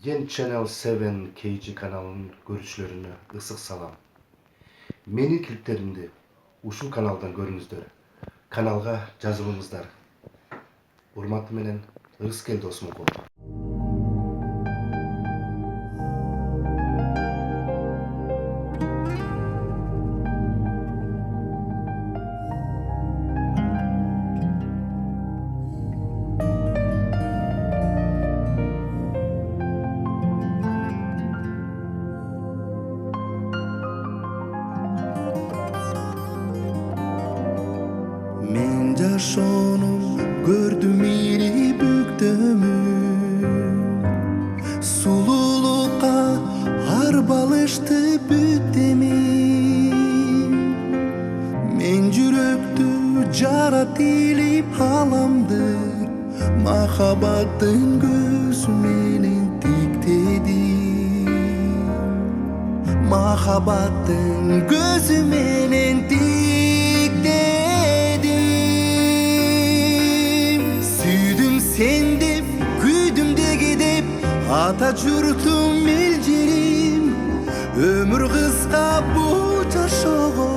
Gen Channel 7 KG kanalının görüşlerine ısık salam. Menin kliplerimde uşul kanaldan görünüzdür. Kanalga жазылыңыздар. Урматы менен Ырыскелди Осмонкулов. Men жашоону көрдүм ири бүктөмүн, сулуулукка арбалышты бүт эмин. Мен жүрөктү жарат илип аламдыр, махабаттын көзү менен тиктедим. Махабаттын көзү менен sen dep, küydüm degi dep, ata jurtum el jerim. Ömür kıska bu жашоого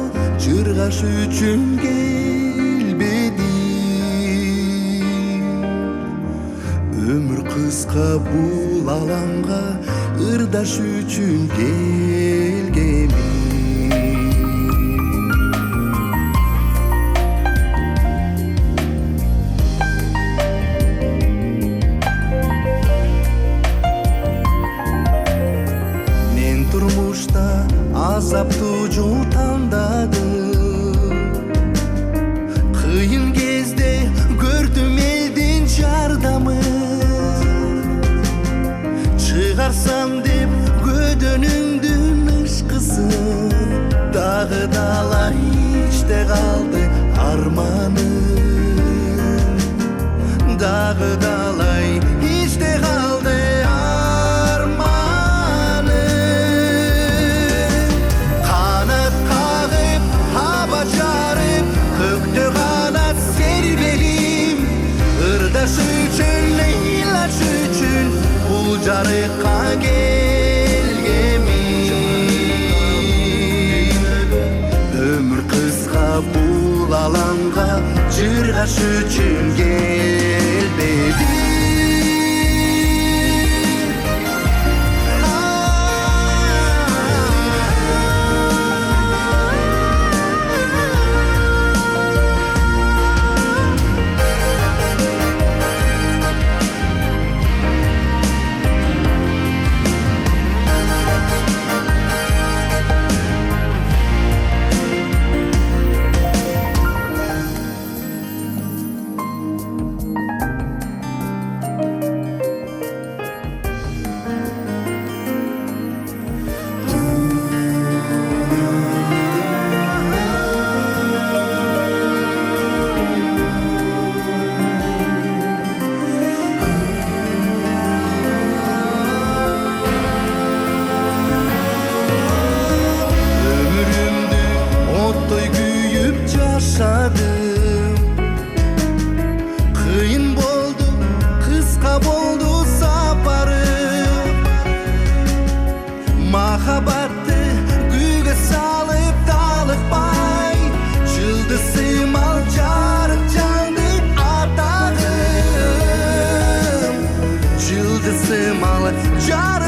жыргаш үчүн келбедим. Ömür kıska бул алаңга ырдаш үчүн келгемин. Azaptуу жол тандадым, кыйын кезде көрдүм элдин жардамын. Чыгарсам деп көдөнүңдүн ышкысын, дагы далай ичте калды арманым. Дагы далай ичте калды жарыкка келгемин. Өмүр кыска бул алаңга жыргаш үчүн келбедим. Kıyın boldu, kıska boldu saparım. Mahabattı güge salıp dalıkpay, çıldısım al jarık candı atağım. Çıldısım al jarık